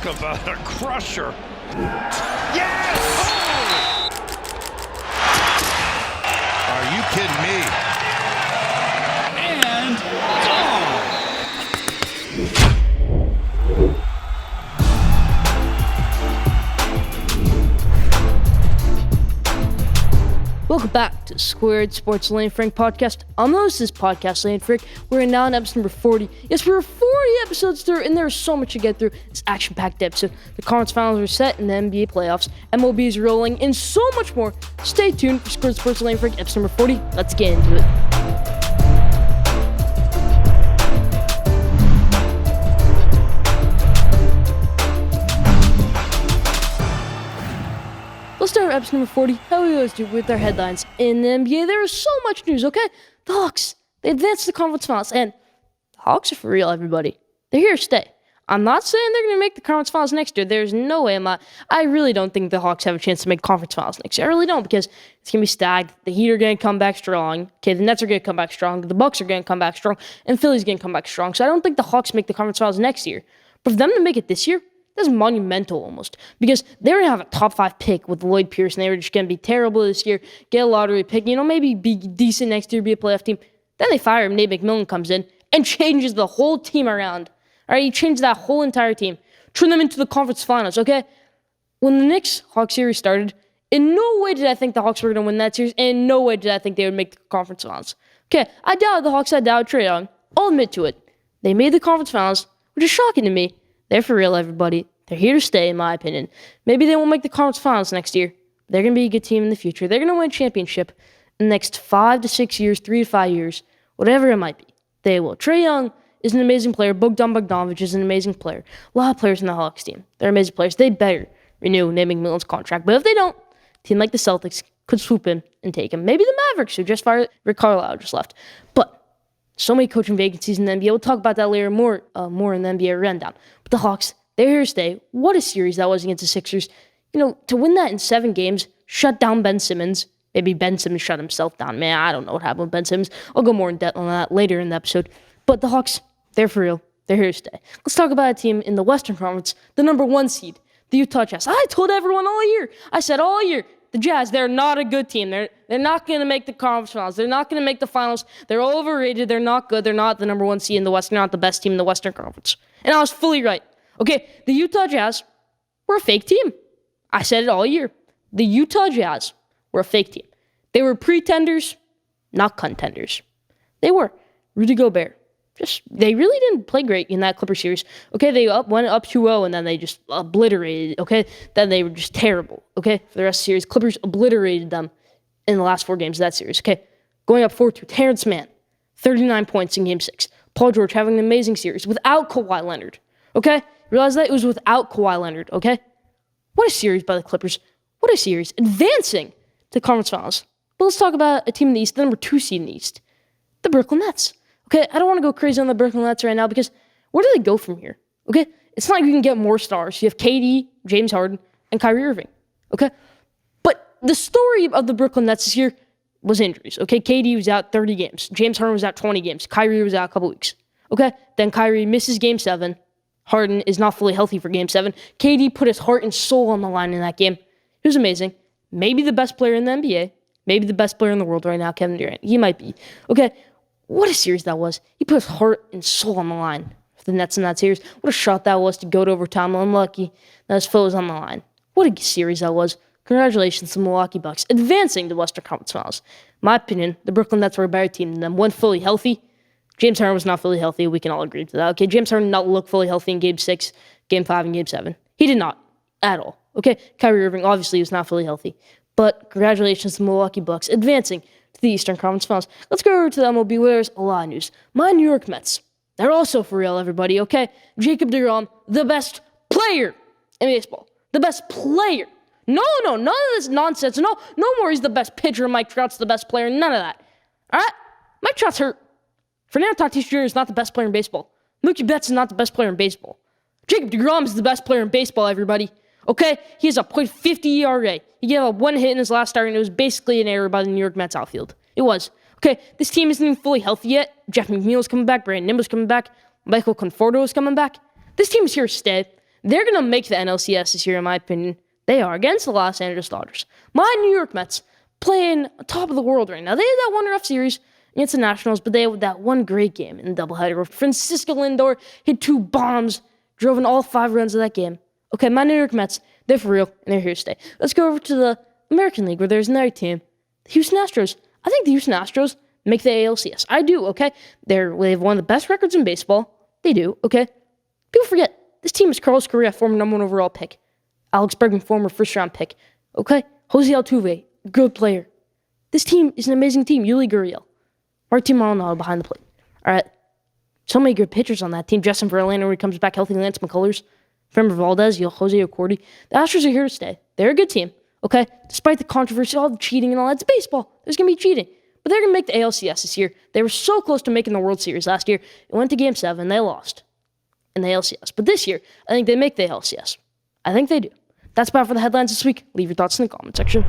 Talk about a crusher. Yes! Oh! Are you kidding me? And gone! Welcome back to Schoolyard Sports Lane Frank podcast. I'm the host of this podcast, Lane Frank. We're now on episode number 40. Yes, we're 40 episodes through, and there's so much to get through. It's action-packed episode. The conference finals are set in the NBA playoffs. MLB is rolling, and so much more. Stay tuned for Schoolyard Sports Lane Frank, episode number 40. Let's get into it. Let's start with episode number 40, how we always do with our headlines. In the NBA, there is so much news, okay? The Hawks, they advanced to the conference finals, and the Hawks are for real, everybody. They're here to stay. I'm not saying they're going to make the conference finals next year. There's no way I really don't think the Hawks have a chance to make conference finals next year. I really don't, because it's going to be stacked. The Heat are going to come back strong. Okay, the Nets are going to come back strong. The Bucks are going to come back strong. And Philly's going to come back strong. So I don't think the Hawks make the conference finals next year. But for them to make it this year, that's monumental almost, because they're going to have a top 5 pick with Lloyd Pierce, and they were just going to be terrible this year, get a lottery pick, maybe be decent next year, be a playoff team. Then they fire him, Nate McMillan comes in and changes the whole team around. All right, he changed that whole entire team, turned them into the conference finals, okay? When the Knicks-Hawks series started, in no way did I think the Hawks were going to win that series, and in no way did I think they would make the conference finals. Okay, I doubted the Hawks, I doubted Trae Young. I'll admit to it. They made the conference finals, which is shocking to me. They're for real, everybody. They're here to stay, in my opinion. Maybe they won't make the conference finals next year. But they're going to be a good team in the future. They're going to win a championship in the next 5 to 6 years, 3 to 5 years, whatever it might be. They will. Trae Young is an amazing player. Bogdan Bogdanovic is an amazing player. A lot of players in the Hawks team. They're amazing players. They better renew Nate McMillan's contract. But if they don't, a team like the Celtics could swoop in and take him. Maybe the Mavericks, who just fired Rick Carlisle, just left. But so many coaching vacancies in the NBA. We'll talk about that later, more in the NBA rundown. But the Hawks, they're here to stay. What a series that was against the Sixers. To win that in 7 games, shut down Ben Simmons. Maybe Ben Simmons shut himself down. Man, I don't know what happened with Ben Simmons. I'll go more in depth on that later in the episode. But the Hawks, they're for real. They're here to stay. Let's talk about a team in the Western Conference, the number 1 seed, the Utah Jazz. I told everyone all year. I said all year, the Jazz, they're not a good team. They're not going to make the conference finals. They're not going to make the finals. They're overrated. They're not good. They're not the number 1 seed in the West. They're not the best team in the Western Conference. And I was fully right. Okay, the Utah Jazz were a fake team. I said it all year. The Utah Jazz were a fake team. They were pretenders, not contenders. They were. Rudy Gobert. They really didn't play great in that Clipper series. Okay, they went up 2-0, and then they just obliterated, okay? Then they were just terrible, okay? For the rest of the series, Clippers obliterated them in the last 4 games of that series, okay? Going up 4-2, Terrence Mann, 39 points in Game 6. Paul George having an amazing series without Kawhi Leonard, okay? Realize that? It was without Kawhi Leonard, okay? What a series by the Clippers. What a series. Advancing to conference finals. But let's talk about a team in the East, the number 2 seed in the East, the Brooklyn Nets. Okay, I don't want to go crazy on the Brooklyn Nets right now because where do they go from here? Okay, it's not like you can get more stars. You have KD, James Harden, and Kyrie Irving. Okay, but the story of the Brooklyn Nets this year was injuries. Okay, KD was out 30 games. James Harden was out 20 games. Kyrie was out a couple weeks. Okay, then Kyrie misses Game 7. Harden is not fully healthy for Game 7. KD put his heart and soul on the line in that game. It was amazing. Maybe the best player in the NBA. Maybe the best player in the world right now, Kevin Durant. He might be. Okay, what a series that was. He put his heart and soul on the line for the Nets in that series. What a shot that was to go to overtime. Unlucky that his foe was on the line. What a series that was. Congratulations to the Milwaukee Bucks advancing to Western Conference Finals. In my opinion, the Brooklyn Nets were a better team than them. When fully healthy, James Harden was not fully healthy. We can all agree to that. Okay, James Harden did not look fully healthy in Game 6, Game 5, and Game 7. He did not at all. Okay, Kyrie Irving obviously was not fully healthy. But congratulations to the Milwaukee Bucks advancing to the Eastern Conference Finals. Let's go over to the MLB where there's a lot of news. My New York Mets. They're also for real, everybody, okay? Jacob deGrom, the best player in baseball. The best player. No, none of this nonsense. No more he's the best pitcher. Mike Trout's the best player. None of that. All right? Mike Trout's hurt. Fernando Tatis Jr. is not the best player in baseball. Mookie Betts is not the best player in baseball. Jacob deGrom is the best player in baseball, everybody. Okay? He has a .50 ERA. He gave up 1 hit in his last start, and it was basically an error by the New York Mets outfield. It was. Okay, this team isn't even fully healthy yet. Jeff McNeil's coming back. Brandon Nimble's coming back. Michael Conforto is coming back. This team is here to stay. They're going to make the NLCS this year, in my opinion. They are, against the Los Angeles Dodgers. My New York Mets playing top of the world right now. They had that one rough series against the Nationals, but they had that one great game in the doubleheader where Francisco Lindor hit 2 bombs, drove in all 5 runs of that game. Okay, my New York Mets, they're for real, and they're here to stay. Let's go over to the American League, where there's another team, the Houston Astros. I think the Houston Astros make the ALCS. I do, okay? They have one of the best records in baseball. They do, okay? People forget, this team is Carlos Correa, former #1 overall pick. Alex Bregman, former first-round pick. Okay? Jose Altuve, good player. This team is an amazing team. Yuli Gurriel, Martin Maldonado behind the plate. All right? So many good pitchers on that team. Justin Verlander, when he comes back healthy, Lance McCullers, Framber Valdez, Jose Ocordy. The Astros are here to stay. They're a good team, okay? Despite the controversy, all the cheating and all that, it's baseball. There's going to be cheating. But they're going to make the ALCS this year. They were so close to making the World Series last year. It went to Game 7. They lost in the ALCS. But this year, I think they make the ALCS. I think they do. That's about for the headlines this week. Leave your thoughts in the comment section.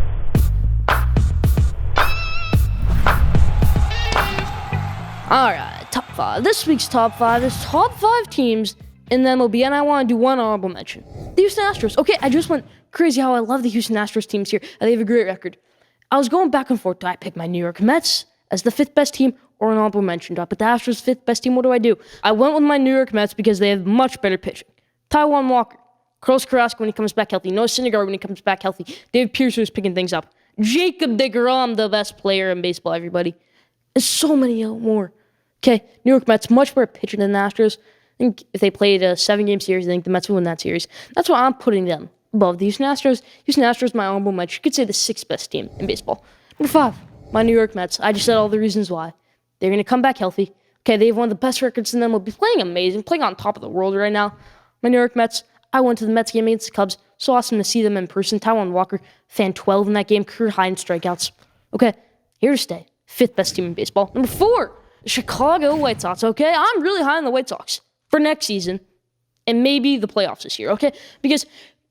All right, top 5. This week's top 5 is top 5 teams in the MLB, and I want to do one honorable mention. The Houston Astros. Okay, I just went crazy how I love the Houston Astros teams here. They have a great record. I was going back and forth. Do I pick my New York Mets as the 5th best team or an honorable mention? Do I put the Astros 5th best team? What do? I went with my New York Mets because they have much better pitching. Taijuan Walker, Carlos Carrasco when he comes back healthy, Noah Syndergaard when he comes back healthy, David Pearson who's picking things up, Jacob deGrom, the best player in baseball, everybody, and so many more. Okay, New York Mets, much better pitching than the Astros. I think if they played a 7-game series, I think the Mets would win that series. That's why I'm putting them above the Houston Astros. Houston Astros, my honorable mention. You could say the 6th best team in baseball. Number 5, my New York Mets. I just said all the reasons why. They're going to come back healthy. Okay, they have one of the best records in them. Will be playing amazing, playing on top of the world right now. My New York Mets, I went to the Mets game against the Cubs. So awesome to see them in person. Taijuan Walker, fan 12 in that game, career high in strikeouts. Okay, here to stay. 5th best team in baseball. Number 4, the Chicago White Sox. Okay, I'm really high on the White Sox for next season and maybe the playoffs this year. Okay, because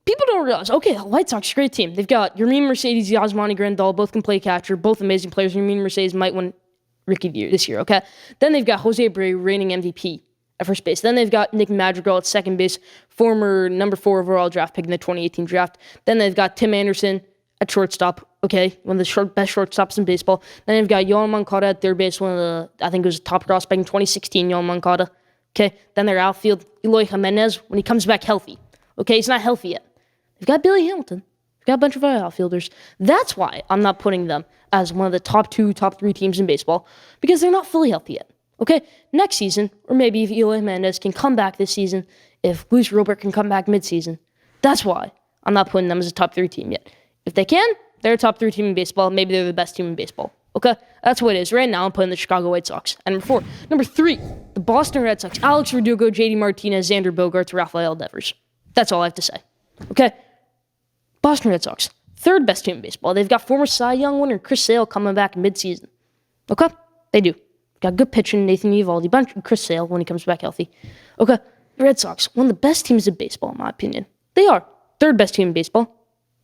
people don't realize, okay, the White Sox, great team. They've got Yermin Mercedes, Yasmani Grandal, both can play catcher, both amazing players. Yermin Mercedes might win Rookie of the Year this year, okay? Then they've got Jose Abreu, reigning MVP at first base. Then they've got Nick Madrigal at second base, former number 4 overall draft pick in the 2018 draft. Then they've got Tim Anderson at shortstop, okay, one of the best shortstops in baseball. Then they've got Yohan Moncada at third base, one of the, I think it was a top prospect in 2016, Yohan Moncada. Okay, then their outfield, Eloy Jimenez, when he comes back healthy. Okay, he's not healthy yet. They've got Billy Hamilton. They've got a bunch of other outfielders. That's why I'm not putting them as one of the top 2, top 3 teams in baseball, because they're not fully healthy yet. Okay, next season, or maybe if Eloy Jimenez can come back this season, if Luis Robert can come back midseason, that's why I'm not putting them as a top 3 team yet. If they can, they're a top 3 team in baseball. Maybe they're the best team in baseball. Okay, that's what it is. Right now, I'm putting the Chicago White Sox. And number 4, number 3, the Boston Red Sox. Alex Verdugo, JD Martinez, Xander Bogaerts, Rafael Devers. That's all I have to say. Okay, Boston Red Sox, 3rd best team in baseball. They've got former Cy Young winner Chris Sale coming back midseason. Okay, they do. Got good pitching, Nathan Eovaldi, bunch of Chris Sale when he comes back healthy. Okay, the Red Sox, one of the best teams in baseball, in my opinion. They are 3rd best team in baseball.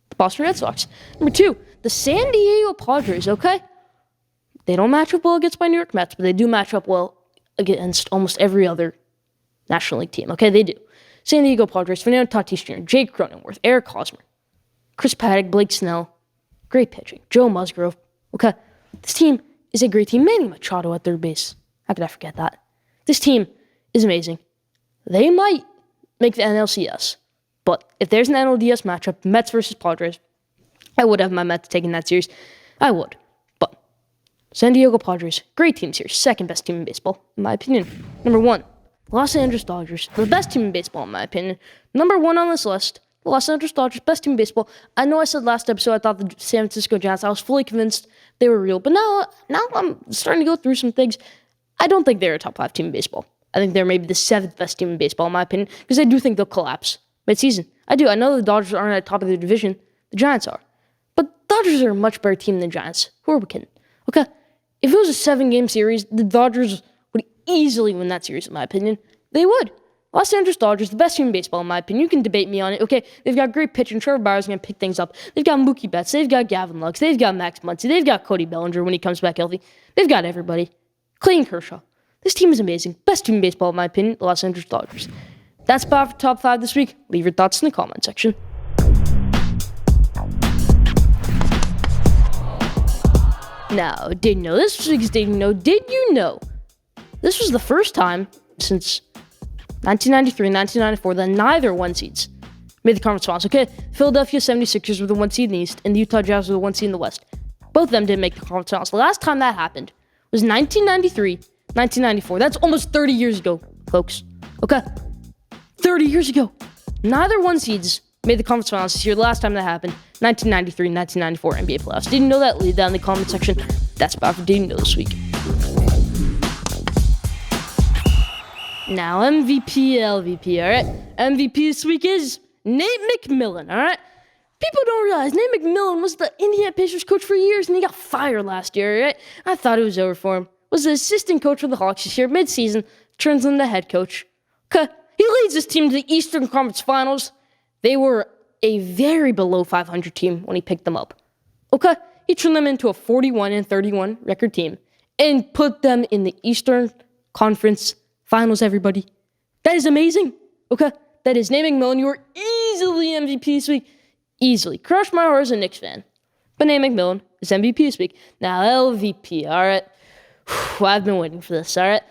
The Boston Red Sox. Number 2, the San Diego Padres. Okay. They don't match up well against my New York Mets, but they do match up well against almost every other National League team. Okay, they do. San Diego Padres, Fernando Tatis Jr., Jake Cronenworth, Eric Hosmer, Chris Paddock, Blake Snell. Great pitching. Joe Musgrove. Okay, this team is a great team. Manny Machado at third base. How could I forget that? This team is amazing. They might make the NLCS, but if there's an NLDS matchup, Mets versus Padres, I would have my Mets taking that series. I would. San Diego Padres, great teams here. 2nd best team in baseball, in my opinion. Number 1, Los Angeles Dodgers, the best team in baseball, in my opinion. Number 1 on this list, the Los Angeles Dodgers, best team in baseball. I know I said last episode I thought the San Francisco Giants, I was fully convinced they were real. But now I'm starting to go through some things. I don't think they're a top 5 team in baseball. I think they're maybe the 7th best team in baseball, in my opinion, because I do think they'll collapse midseason. I do. I know the Dodgers aren't at the top of their division. The Giants are. But Dodgers are a much better team than the Giants. Who are we kidding? Okay. If it was a 7-game series, the Dodgers would easily win that series, in my opinion. They would. Los Angeles Dodgers, the best team in baseball, in my opinion. You can debate me on it. Okay, they've got great pitching. Trevor Bauer's going to pick things up. They've got Mookie Betts. They've got Gavin Lux. They've got Max Muncy. They've got Cody Bellinger when he comes back healthy. They've got everybody. Clayton Kershaw. This team is amazing. Best team in baseball, in my opinion, the Los Angeles Dodgers. That's about for top 5 this week. Leave your thoughts in the comment section. Now, did you know this week's Did you know this was the first time since 1993 and 1994 that neither 1 seeds made the conference finals. Okay, Philadelphia 76ers were the 1 seed in the East, and the Utah Jazz were the 1 seed in the West. Both of them didn't make the conference finals. The last time that happened was 1993, 1994. That's almost 30 years ago, folks. Okay, 30 years ago. Neither 1 seeds made the conference finals this year. The last time that happened, 1993, 1994 NBA playoffs. Didn't know that? Leave that in the comment section. That's about for Didn't Know this week. Now, MVP, LVP, all right? MVP this week is Nate McMillan, all right? People don't realize Nate McMillan was the Indiana Pacers coach for years, and he got fired last year, all right? I thought it was over for him. Was the assistant coach for the Hawks this year, mid-season, turns into head coach. Okay, he leads this team to the Eastern Conference Finals. They were a very below 500 team when he picked them up. Okay, he turned them into a 41-31 record team and put them in the Eastern Conference Finals, everybody. That is amazing. Okay, that is Nate McMillan. You were easily MVP this week. Easily. Crushed my heart as a Knicks fan. But Nate McMillan is MVP this week. Now, LVP, all right? I've been waiting for this, all right?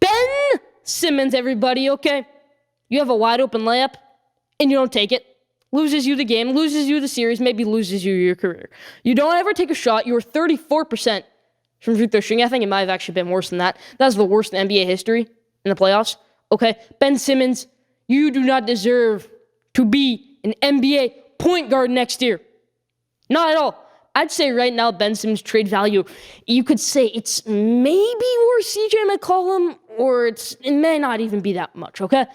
Ben Simmons, everybody, okay? You have a wide open layup, and you don't take it. Loses you the game, loses you the series, maybe loses you your career. You don't ever take a shot. You were 34% from free throw shooting. I think it might have actually been worse than that. That's the worst in NBA history in the playoffs. Okay, Ben Simmons, you do not deserve to be an NBA point guard next year. Not at all. I'd say right now, Ben Simmons' trade value, you could say it's maybe worth CJ McCollum, or it may not even be that much, okay?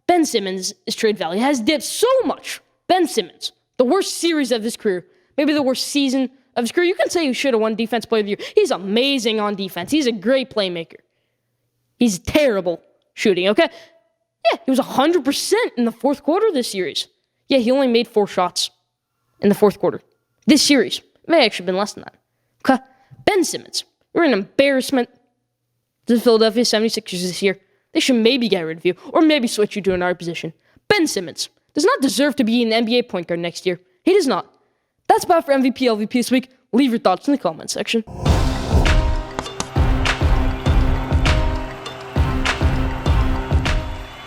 Ben Simmons' trade value has dipped so much. Ben Simmons, the worst series of his career, maybe the worst season of his career. You can say he should have won Defense Player of the Year. He's amazing on defense. He's a great playmaker. He's terrible shooting, okay? Yeah, he was 100% in the fourth quarter of this series. Yeah, he only made 4 shots in the fourth quarter. This series may actually have been less than that. Okay? Ben Simmons, you're an embarrassment to the Philadelphia 76ers this year. They should maybe get rid of you, or maybe switch you to another position. Ben Simmons does not deserve to be an NBA point guard next year. He does not. That's about for MVP, LVP this week. Leave your thoughts in the comment section.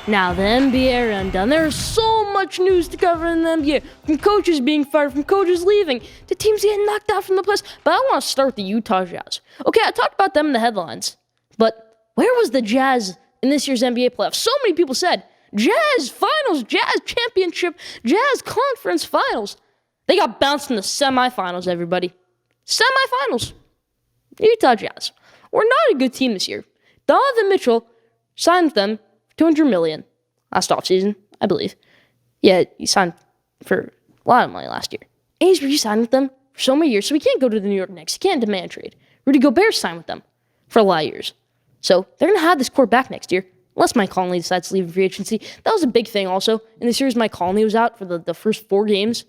Now, the NBA rundown. There is so much news to cover in the NBA. From coaches being fired, from coaches leaving, to teams getting knocked out from the playoffs. But I want to start with the Utah Jazz. Okay, I talked about them in the headlines. But where was the Jazz in this year's NBA playoffs? So many people said, Jazz Finals, Jazz Championship, Jazz Conference Finals. They got bounced in the semifinals, everybody. Semifinals. Utah Jazz. We're not a good team this year. Donovan Mitchell signed with them for $200 million last offseason, I believe. Yeah, he signed for a lot of money last year. And he's re-signed with them for so many years, so he can't go to the New York Knicks. He can't demand trade. Rudy Gobert signed with them for a lot of years. So they're going to have this core back next year, unless Mike Conley decides to leave in free agency. That was a big thing also. In the series, Mike Conley was out for the first 4 games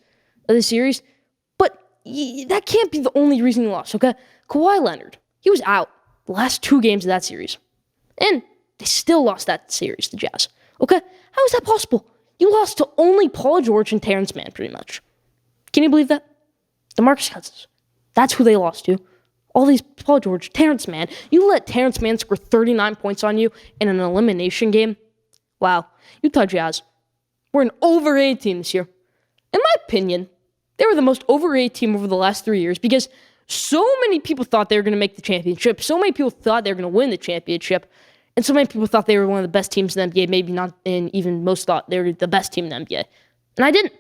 of the series. But that can't be the only reason he lost, okay? Kawhi Leonard, he was out the last 2 games of that series. And they still lost that series, the Jazz. Okay? How is that possible? You lost to only Paul George and Terrence Mann, pretty much. Can you believe that? DeMarcus Cousins. That's who they lost to. All these Paul George, Terrence Mann. You let Terrence Mann score 39 points on you in an elimination game? Wow. Utah Jazz, we're an overrated team this year. In my opinion, they were the most overrated team over the last 3 years because so many people thought they were going to make the championship. So many people thought they were going to win the championship. And so many people thought they were one of the best teams in the NBA. Maybe not, and even most thought they were the best team in the NBA. And I didn't.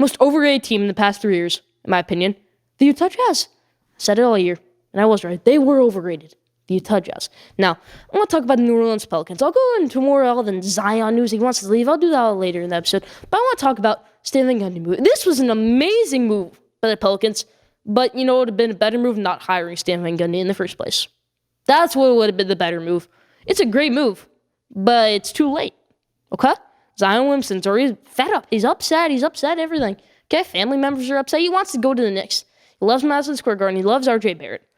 Most overrated team in the past 3 years, in my opinion, the Utah Jazz. I said it all year, and I was right. They were overrated, the Utah Jazz. Now, I want to talk about the New Orleans Pelicans. I'll go into more than Zion news. He wants to leave. I'll do that later in the episode. But I want to talk about Stan Van Gundy move. This was an amazing move by the Pelicans, but you know it would have been a better move not hiring Stan Van Gundy in the first place. That's what would have been the better move. It's a great move, but it's too late, okay? Zion Williamson's already fed up. He's upset. He's upset everything. Okay, family members are upset. He wants to go to the Knicks. He loves Madison Square Garden. He loves R.J. Barrett.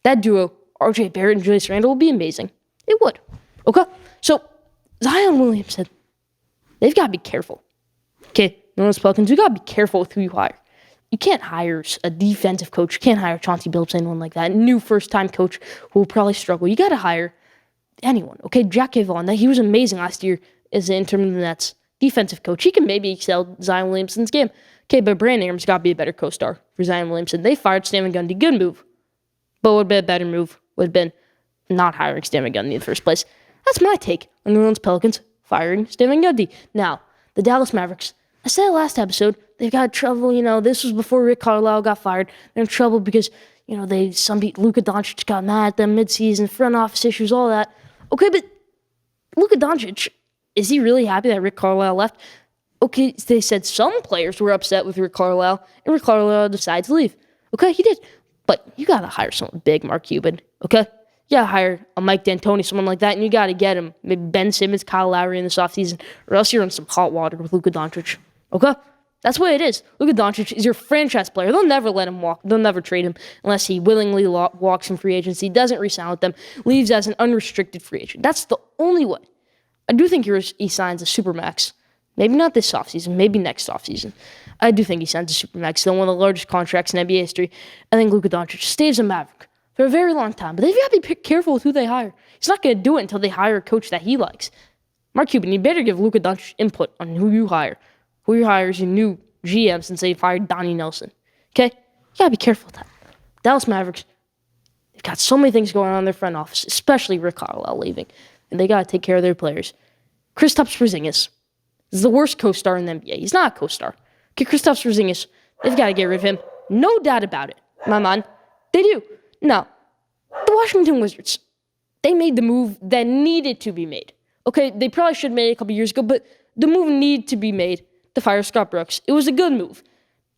That duo, R.J. Barrett and Julius Randle, will be amazing. It would, okay? So, Zion Williamson, they've got to be careful. Okay, New Orleans Pelicans, you got to be careful with who you hire. You can't hire a defensive coach. You can't hire Chauncey Billups, anyone like that. New first-time coach who will probably struggle. You got to hire anyone. Okay, Jack Vaughn, he was amazing last year as an interim of the Nets defensive coach. He can maybe excel Zion Williamson's game. Okay, but Brandon Ingram's got to be a better co-star for Zion Williamson. They fired Stan Van Gundy. Good move. But what would be a better move would have been not hiring Stan Van Gundy in the first place. That's my take on the New Orleans Pelicans firing Stan Van Gundy. Now, the Dallas Mavericks, I said last episode, they've got trouble. This was before Rick Carlisle got fired. They're in trouble because, Luka Doncic got mad at them midseason, front office issues, all that. Okay, but Luka Doncic, is he really happy that Rick Carlisle left? Okay, they said some players were upset with Rick Carlisle, and Rick Carlisle decided to leave. Okay, he did. But you got to hire someone big, Mark Cuban. Okay? You got to hire a Mike D'Antoni, someone like that, and you got to get him. Maybe Ben Simmons, Kyle Lowry in this offseason, or else you're in some hot water with Luka Doncic. Okay? That's what it is. Luka Doncic is your franchise player. They'll never let him walk. They'll never trade him unless he willingly walks from free agency, doesn't re-sign with them, leaves as an unrestricted free agent. That's the only way. I do think he signs a supermax. Maybe not this offseason, maybe next offseason. I do think he signs a supermax. Still one of the largest contracts in NBA history. I think Luka Doncic stays a Maverick for a very long time. But they've got to be careful with who they hire. He's not going to do it until they hire a coach that he likes. Mark Cuban, you better give Luka Doncic input on who you hire. Who you hire is your new GM since they fired Donnie Nelson. Okay? You got to be careful with that. Dallas Mavericks, they've got so many things going on in their front office, especially Rick Carlisle leaving. And they got to take care of their players. Kristaps Porzingis is the worst co-star in the NBA. He's not a co-star. Okay, Kristaps Porzingis, they've got to get rid of him. No doubt about it. My man, they do. Now, the Washington Wizards, they made the move that needed to be made. Okay, they probably should have made it a couple years ago, but the move needed to be made to fire Scott Brooks. It was a good move.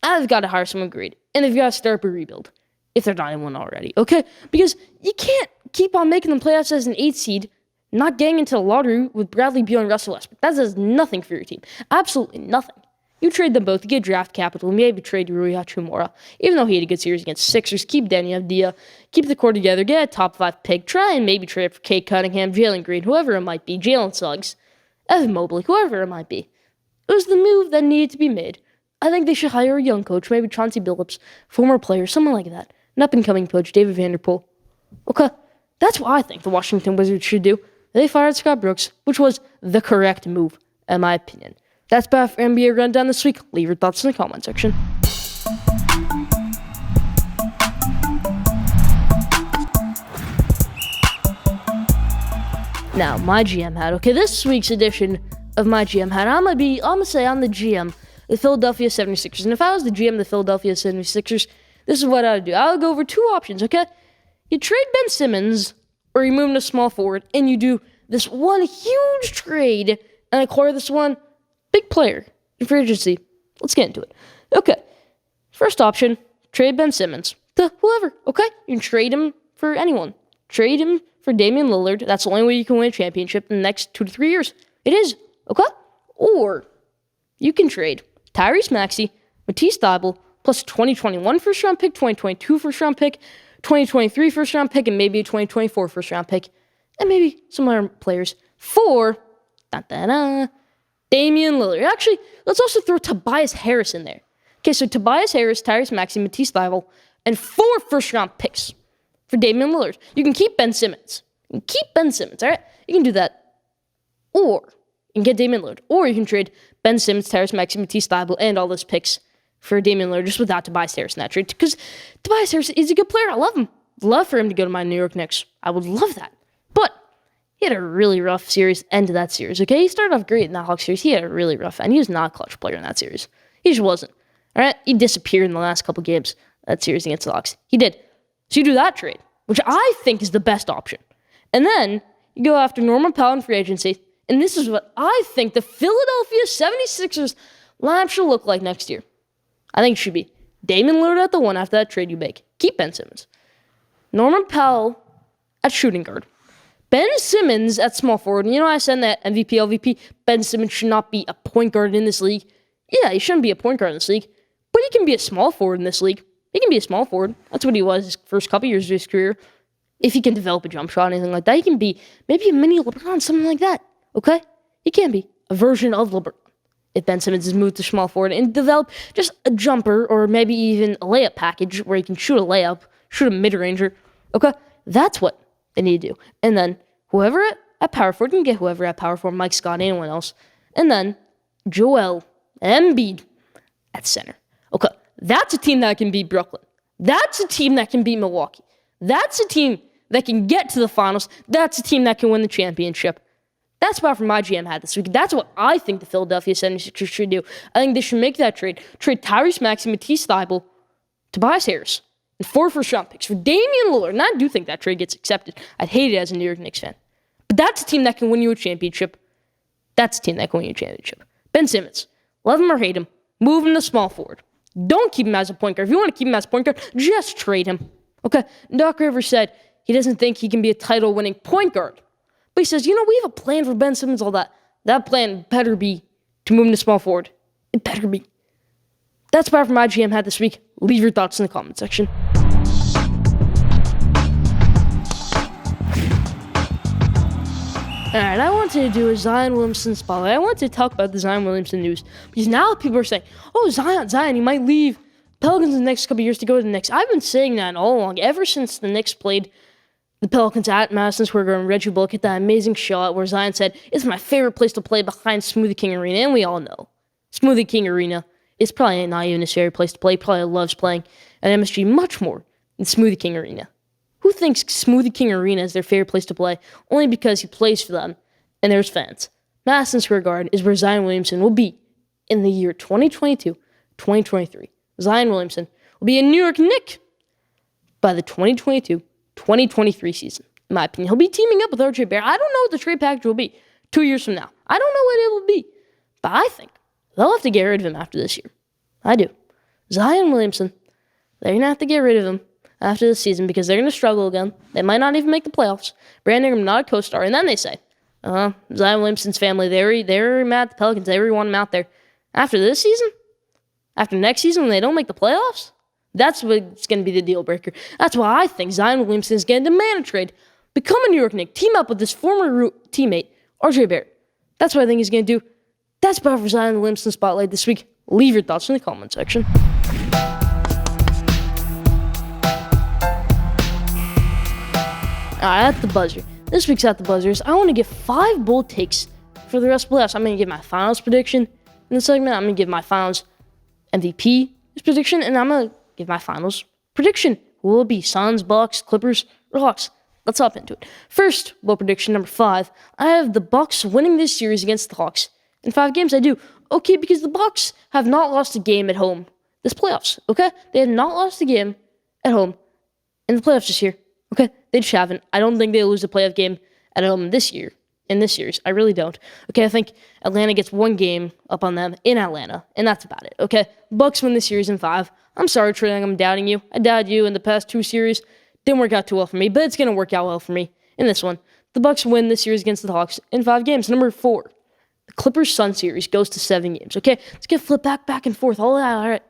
Now they've got to hire someone great, and they've got to start up a rebuild, if they're not in one already, okay? Because you can't keep on making them playoffs as an 8 seed, not getting into the lottery with Bradley Beal and Russell Westbrook. That does nothing for your team. Absolutely nothing. You trade them both, you get draft capital, maybe trade Rui Hachimura. Even though he had a good series against Sixers, keep Danny Avdija, keep the core together, get a top 5 pick, try and maybe trade for Kate Cunningham, Jalen Green, whoever it might be, Jalen Suggs, Evan Mobley, whoever it might be. It was the move that needed to be made. I think they should hire a young coach, maybe Chauncey Billups, former player, someone like that. An up-and-coming coach, David Vanderpool. Okay, that's what I think the Washington Wizards should do. They fired Scott Brooks, which was the correct move, in my opinion. That's about for NBA Rundown this week. Leave your thoughts in the comment section. Now, my GM hat. Okay, this week's edition of my GM hat, I'm gonna say I'm the GM of the Philadelphia 76ers. And if I was the GM of the Philadelphia 76ers, this is what I would do. I would go over 2 options, okay? You trade Ben Simmons, or you move him to small forward, and you do this one huge trade and acquire this one big player in free agency. Let's get into it. Okay, first option, trade Ben Simmons to whoever, okay? You can trade him for anyone. Trade him for Damian Lillard. That's the only way you can win a championship in the next 2 to 3 years. It is, okay? Or you can trade Tyrese Maxey, Matisse Thybulle, plus 2021 first-round pick, 2022 first-round pick, 2023 first-round pick, and maybe a 2024 first-round pick, and maybe some other players for Damian Lillard. Actually, let's also throw Tobias Harris in there. Okay, so Tobias Harris, Tyrese Maxey, Matisse Thybulle, and 4 first-round picks for Damian Lillard. You can keep Ben Simmons. You can keep Ben Simmons, all right? You can do that. Or you can get Damian Lillard. Or you can trade Ben Simmons, Tyrese Maxey, Matisse Thybulle, and all those picks for Damian Lillard just without Tobias Harris in that trade. Because Tobias Harris is a good player. I love him. Love for him to go to my New York Knicks. I would love that. But he had a really rough series, end of that series, okay? He started off great in that Hawks series. He had a really rough end. He was not a clutch player in that series. He just wasn't. All right? He disappeared in the last couple games that series against the Hawks. He did. So you do that trade, which I think is the best option. And then you go after Norman Powell in free agency, and this is what I think the Philadelphia 76ers lineup should look like next year. I think it should be Damian Lillard at the 1 after that trade you make. Keep Ben Simmons. Norman Powell at shooting guard. Ben Simmons at small forward. And you know I said that MVP, LVP, Ben Simmons should not be a point guard in this league. Yeah, he shouldn't be a point guard in this league. But he can be a small forward in this league. He can be a small forward. That's what he was his first couple years of his career. If he can develop a jump shot or anything like that, he can be maybe a mini LeBron, something like that. Okay? He can be a version of LeBron. if Ben Simmons is moved to small forward and develop just a jumper or maybe even a layup package where he can shoot a layup, shoot a mid-ranger. Okay, that's what they need to do. And then whoever at power forward can get whoever at power forward, Mike Scott, anyone else. And then Joel Embiid at center. Okay, that's a team that can beat Brooklyn. That's a team that can beat Milwaukee. That's a team that can get to the finals. That's a team that can win the championship. That's about for my GM hat this week. That's what I think the Philadelphia 76ers should do. I think they should make that trade. Trade Tyrese Maxey, Matisse Thybulle, Tobias Harris, and 4 first-round picks for Damian Lillard. And I do think that trade gets accepted. I'd hate it as a New York Knicks fan. But that's a team that can win you a championship. That's a team that can win you a championship. Ben Simmons, love him or hate him, move him to small forward. Don't keep him as a point guard. If you want to keep him as a point guard, just trade him. Okay? Doc Rivers said he doesn't think he can be a title-winning point guard. But he says, we have a plan for Ben Simmons, all that. That plan better be to move him to small forward. It better be. That's about for my GM hat this week. Leave your thoughts in the comment section. All right, I wanted to do a Zion Williamson spotlight. I wanted to talk about the Zion Williamson news because now people are saying, Zion, he might leave Pelicans in the next couple of years to go to the Knicks. I've been saying that all along, ever since the Knicks played the Pelicans at Madison Square Garden. Reggie Bullock hit that amazing shot where Zion said, "It's my favorite place to play behind Smoothie King Arena," and we all know Smoothie King Arena is probably not even his favorite place to play. He probably loves playing at MSG much more than Smoothie King Arena. Who thinks Smoothie King Arena is their favorite place to play only because he plays for them and there's fans? Madison Square Garden is where Zion Williamson will be in the year 2022-2023. Zion Williamson will be a New York Knick by the 2022-2023 season. In my opinion, he'll be teaming up with RJ Barrett. I don't know what the trade package will be 2 years from now. I don't know what it will be. But I think they'll have to get rid of him after this year. I do. Zion Williamson, they're going to have to get rid of him after this season because they're going to struggle again. They might not even make the playoffs. Brandon Ingram, not a co-star. And then they say, Zion Williamson's family, they're mad at the Pelicans. They want him out there. After this season? After next season when they don't make the playoffs? That's what's going to be the deal breaker. That's why I think Zion Williamson is going to demand a trade, become a New York Knick, team up with his former teammate, RJ Barrett. That's what I think he's going to do. That's about for Zion Williamson Spotlight this week. Leave your thoughts in the comment section. Alright, at the buzzer. This week's At the Buzzers, I want to give 5 bold takes for the rest of the playoffs. I'm going to give my finals prediction in the segment. I'm going to give my finals MVP prediction, and I'm going to give my finals prediction. Who will it be? Suns, Bucks, Clippers, or Hawks? Let's hop into it. First, bold prediction number 5. I have the Bucks winning this series against the Hawks. In 5 games, I do. Okay, because the Bucks have not lost a game at home this playoffs, okay? They have not lost a game at home in the playoffs this year, okay? They just haven't. I don't think they lose a playoff game at home this year, in this series. I really don't. Okay, I think Atlanta gets 1 game up on them in Atlanta, and that's about it, okay? Bucks win this series in 5. I'm sorry, Trey, I'm doubting you. I doubted you in the past 2 series. Didn't work out too well for me, but it's going to work out well for me in this one. The Bucks win this series against the Hawks in 5 games. Number 4, the Clippers-Suns series goes to 7 games, okay? Let's get flipped back and forth, all right.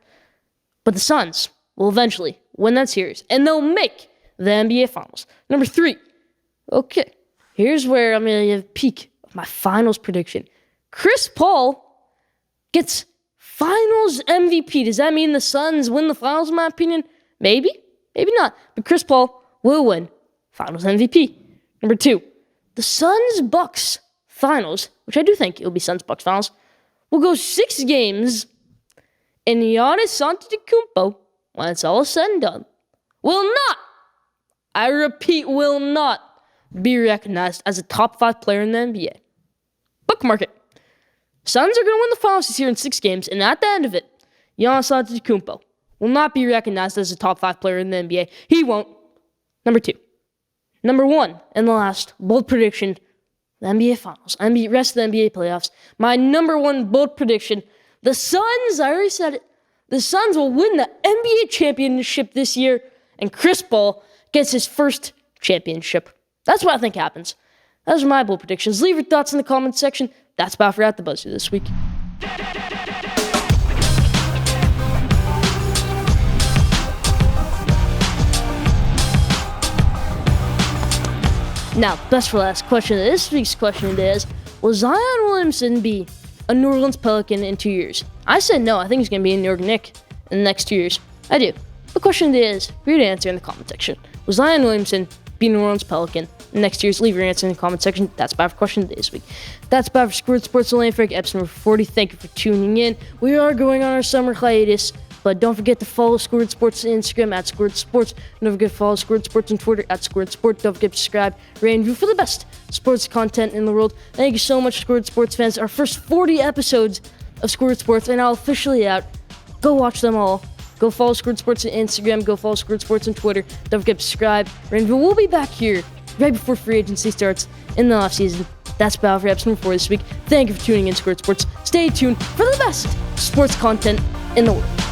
But the Suns will eventually win that series, and they'll make the NBA Finals. Number 3, okay, here's where I'm going to give a peek of my finals prediction. Chris Paul gets Finals MVP. Does that mean the Suns win the Finals, in my opinion? Maybe, maybe not. But Chris Paul will win Finals MVP. Number 2, the Suns-Bucks Finals, which I do think it will be Suns-Bucks Finals, will go 6 games, and Giannis Antetokounmpo, when it's all said and done, will not, I repeat, will not be recognized as a top 5 player in the NBA. Bookmark it. Suns are going to win the finals this year in 6 games, and at the end of it, Giannis Antetokounmpo will not be recognized as a top 5 player in the NBA. He won't. Number 2. Number 1, and the last bold prediction, the NBA Finals, rest of the NBA playoffs. My number 1 bold prediction, the Suns, I already said it, the Suns will win the NBA championship this year, and Chris Paul gets his first championship. That's what I think happens. Those are my bold predictions. Leave your thoughts in the comments section. That's about for At the Buzzer this week. Now, best for last question. This week's question is, will Zion Williamson be a New Orleans Pelican in 2 years? I said no. I think he's going to be a New York Knick in the next 2 years. I do. The question today is for you to answer in the comment section. Will Zion Williamson be a New Orleans Pelican in the next 2 years? Leave your answer in the comment section. That's about for question today this week. That's about for Schoolyard Sports. Elaine Frank, episode number 40. Thank you for tuning in. We are going on our summer hiatus, but don't forget to follow Schoolyard Sports on Instagram at Schoolyard Sports. Don't forget to follow Schoolyard Sports on Twitter at Schoolyard Sports. Don't forget to subscribe, rate, and review for the best sports content in the world. Thank you so much, Schoolyard Sports fans. Our first 40 episodes of Schoolyard Sports are now officially out. Go watch them all. Go follow Schoolyard Sports on Instagram. Go follow Schoolyard Sports on Twitter. Don't forget to subscribe, rate, and review. We'll be back here right before free agency starts in the offseason. That's about for episode number 4 this week. Thank you for tuning in, Schoolyard Sports. Stay tuned for the best sports content in the world.